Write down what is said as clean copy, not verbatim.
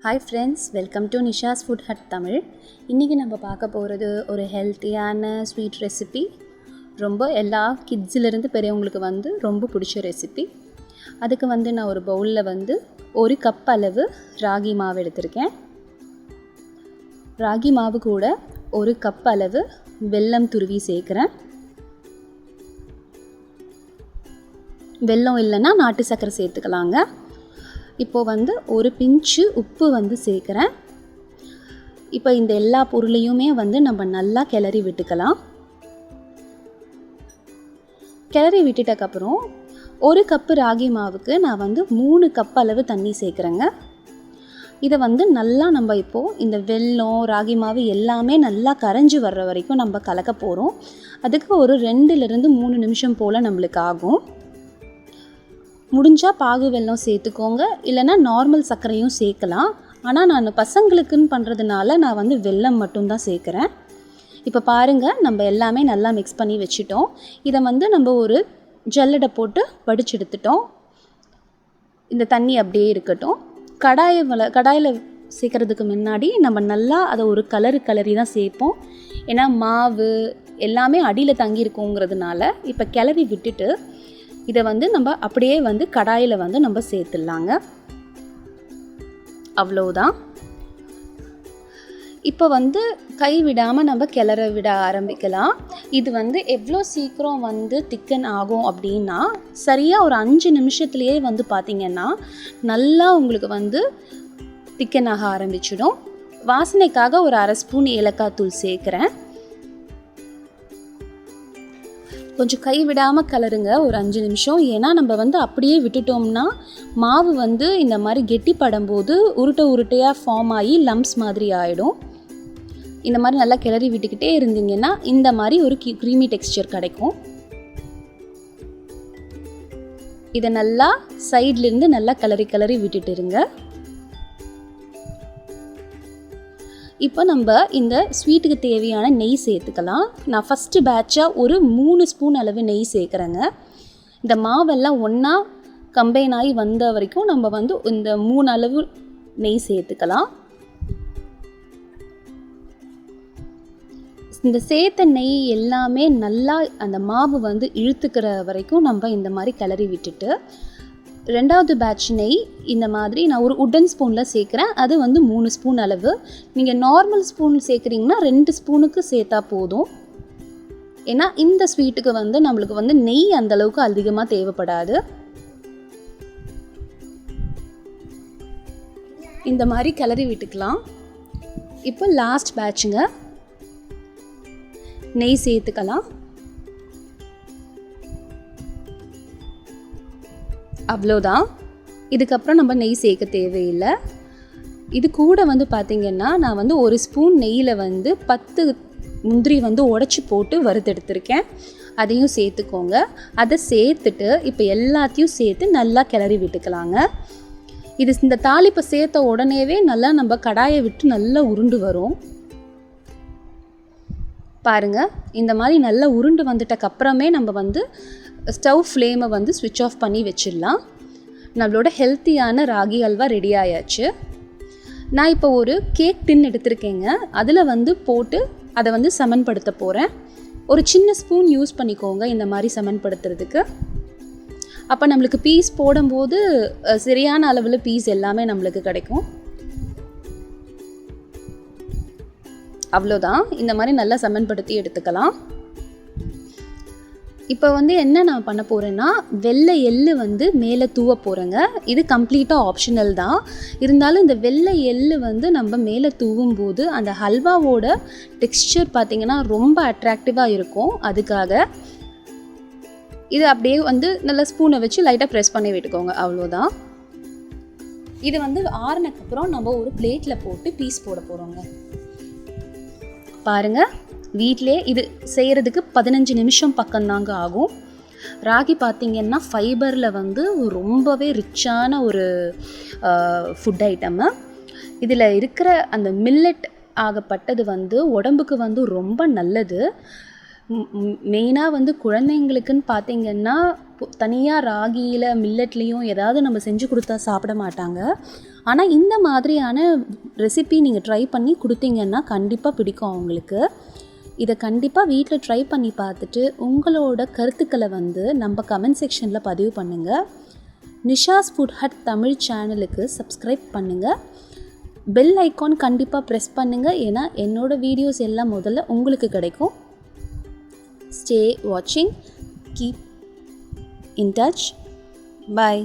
Hi friends, welcome to Nisha's Food Hut Tamil. இன்னைக்கு நம்ம பார்க்க போறது ஒரு ஹெல்த்தியான ஸ்வீட் ரெசிபி. ரொம்ப எல்லா கிட்ஸ்ல இருந்து பெரியவங்களுக்கு ரொம்ப பிடிச்ச ரெசிபி. அதுக்கு நான் ஒரு பவுல்ல 1 கப் அளவு ராகி மாவு எடுத்துர்க்கேன். ராகி மாவு கூட 1 கப் அளவு வெல்லம் துருவி சேர்க்கிறேன். வெல்லம் இல்லனா நாட்டு சக்கரை சேர்த்துக்கலாங்க. இப்போ ஒரு பிஞ்சு உப்பு சேர்க்கிறேன். இப்போ இந்த எல்லா பொருளையுமே நம்ம நல்லா கிளறி விட்டுக்கலாம். கிளறி விட்டுட்டதுக்கு அப்புறம் 1 கப் ராகி மாவுக்கு நான் 3 கப் அளவு தண்ணி சேர்க்கிறேங்க. இதை நல்லா நம்ம இப்போ இந்த வெல்லம் ராகி மாவு எல்லாமே நல்லா கரைஞ்சு வர்ற வரைக்கும் நம்ம கலக்க போறோம். அதுக்கு ஒரு 2 ல இருந்து 3 நிமிஷம் போல நம்மளுக்கு ஆகும். முடிஞ்சா பாகு வெல்லம் சேர்த்துக்கோங்க, இல்லனா நார்மல் சர்க்கரையும் சேர்க்கலாம். ஆனா நான் பசங்களுக்குன்னு பண்றதுனால நான் வெல்லம் மட்டும் தான் சேர்க்கிறேன். இப்போ பாருங்க, நம்ம எல்லாமே நல்லா mix பண்ணி வெச்சிட்டோம். இத நம்ம ஒரு ஜல்லடை போட்டு வடிச்சு எடுத்துட்டோம். இந்த தண்ணி அப்படியே இருக்கட்டும். கடாயில சேர்க்கிறதுக்கு முன்னாடி நம்ம நல்லா அத ஒரு கலரி தான் சேர்ப்போம். ஏனா மாவு எல்லாமே அடியில தங்கி இருக்குங்கிறதுனால இப்ப கிளறி விட்டுட்டு இத நம்ம அப்படியே கடாயில நம்ம சேர்த்துடலாங்க. அவ்வளவுதான். இப்போ கை விடாம நம்ம கிளற விட ஆரம்பிக்கலாம். இது எவ்வளோ சீக்கிரம் திக்கன் ஆகும் அப்படின்னா சரியா ஒரு 5 நிமிஷத்துலயே பாத்தீங்கன்னா நல்லா உங்களுக்கு திக்கன் ஆக ஆரம்பிச்சிடும். வாசனைக்காக ஒரு 1/2 ஸ்பூன் ஏலக்காய் தூள் சேர்க்கிறேன். கொஞ்சம் கை விடாம கலருங்க ஒரு 5 நிமிஷம். ஏனா நம்ம அப்படியே விட்டுட்டோம்னா மாவு இந்த மாதிரி கெட்டி படும்போது உருட்டையா ஃபார்ம் ஆகி லம்ப்ஸ் மாதிரி ஆயிடும். இந்த மாதிரி நல்லா கிளறி விட்டுக்கிட்டே இருந்தீங்கன்னா இந்த மாதிரி ஒரு க்ரீமி டெக்ஸ்சர் கிடைக்கும். இத நல்லா சைடுல இருந்து நல்லா கிளறி விட்டுட்டு இருங்க. இப்போ நம்ம இந்த ஸ்வீட்டுக்கு தேவையான நெய் சேர்த்துக்கலாம். நான் ஃபர்ஸ்ட் பேட்சா ஒரு 3 ஸ்பூன் அளவு நெய் சேர்க்கறேங்க. இந்த மாவெல்லாம் ஒண்ணா கம்பைன் ஆகி வந்த வரைக்கும் நம்ம இந்த 3 அளவு நெய் சேர்த்துக்கலாம். இந்த சேர்த்த நெய் எல்லாமே நல்லா அந்த மாவு இழுத்துக்கிற வரைக்கும் நம்ம இந்த மாதிரி கிளறி விட்டுட்டு ரெண்டாவது பேட்ச் நெய் இந்த மாதிரி நான் ஒரு உட்டன் ஸ்பூன்ல சேர்க்கிறேன். அது 3 ஸ்பூன் அளவு. நீங்க நார்மல் ஸ்பூன் சேர்க்கறீங்கன்னா 2 ஸ்பூனுக்கு சேர்த்தா போதும். ஏனா இந்த ஸ்வீட்டுக்கு நமக்கு நெய் அந்த அளவுக்கு அதிகமா தேவைப்படாது. இந்த மாதிரி கிளறி விட்டுக்கலாம். இப்போ லாஸ்ட் பேட்ச்ங்க. நெய் சேர்த்துக்கலாம். அவ்வளோதான். இதுக்கப்புறம் நம்ம நெய் சேர்க்க தேவையில்லை. இது கூட பார்த்தீங்கன்னா நான் 1 ஸ்பூன் நெய்யில் 10 முந்திரி உடைச்சி போட்டு வறுத்தெடுத்திருக்கேன். அதையும் சேர்த்துக்கோங்க. அதை சேர்த்துட்டு இப்போ எல்லாத்தையும் சேர்த்து நல்லா கிளறி விட்டுக்கலாங்க. இது இந்த தாளிப்பை சேர்த்த உடனேவே நல்லா நம்ம கடாயை விட்டு நல்லா உருண்டு வரும். பாருங்க, இந்த மாதிரி நல்லா உருண்டு வந்துட்டக்கு அப்புறமே நம்ம ஸ்டவ் ஃப்ளேமை ஸ்விட்ச் ஆஃப் பண்ணி வச்சிடலாம். நம்மளோட ஹெல்த்தியான ராகி அல்வா ரெடி ஆயாச்சு. நான் இப்போ ஒரு கேக் டின் எடுத்திருக்கேங்க. அதில் போட்டு அதை சமன்படுத்த போகிறேன். ஒரு சின்ன ஸ்பூன் யூஸ் பண்ணிக்கோங்க இந்த மாதிரி சமன்படுத்துறதுக்கு. அப்போ நம்மளுக்கு பீஸ் போடும்போது சரியான அளவில் பீஸ் எல்லாமே நம்மளுக்கு கிடைக்கும். அவ்வளோதான். இந்த மாதிரி நல்லா சமன்படுத்தி எடுத்துக்கலாம். இப்போ என்ன நான் பண்ண போகிறேன்னா வெள்ளை எள்ளு மேலே தூவ போகிறேங்க. இது கம்ப்ளீட்டாக ஆப்ஷனல் தான். இருந்தாலும் இந்த வெள்ளை எள்ளு நம்ம மேலே தூவும்போது அந்த ஹல்வாவோட டெக்ஸ்சர் பார்த்திங்கன்னா ரொம்ப அட்ராக்டிவாக இருக்கும். அதுக்காக இது அப்படியே நல்லா ஸ்பூனை வச்சு லைட்டாக ப்ரெஸ் பண்ணி விட்டுக்கோங்க. அவ்வளோதான். இது ஆறுனதுக்கப்புறம் நம்ம ஒரு பிளேட்டில் போட்டு பீஸ் போட போகிறோங்க. பாருங்கள், வீட்டிலே இது செய்கிறதுக்கு 15 நிமிஷம் பக்கம்தாங்க ஆகும். ராகி பார்த்திங்கன்னா ஃபைபரில் ரொம்பவே ரிச்சான ஒரு ஃபுட் ஐட்டமு. இதில் இருக்கிற அந்த மில்லட் ஆகப்பட்டது உடம்புக்கு ரொம்ப நல்லது. மெயினாக குழந்தைங்களுக்குன்னு பார்த்திங்கன்னா தனியாக ராகியில் மில்லட்லேயும் ஏதாவது நம்ம செஞ்சு கொடுத்தா சாப்பிட மாட்டாங்க. ஆனால் இந்த மாதிரியான ரெசிபி நீங்கள் ட்ரை பண்ணி கொடுத்தீங்கன்னா கண்டிப்பாக பிடிக்கும் அவங்களுக்கு. இதை கண்டிப்பாக வீட்டில் ட்ரை பண்ணி பார்த்துட்டு உங்களோட கருத்துக்களை வந்து நம்ம கமெண்ட் செக்ஷனில் பதிவு பண்ணுங்கள். நிஷாஸ் ஃபுட் ஹட் தமிழ் சேனலுக்கு சப்ஸ்கிரைப் பண்ணுங்கள். பெல் ஐக்கான் கண்டிப்பாக ப்ரெஸ் பண்ணுங்கள். ஏன்னா என்னோடய வீடியோஸ் எல்லாம் முதல்ல உங்களுக்கு கிடைக்கும். Stay watching. Keep in touch. Bye.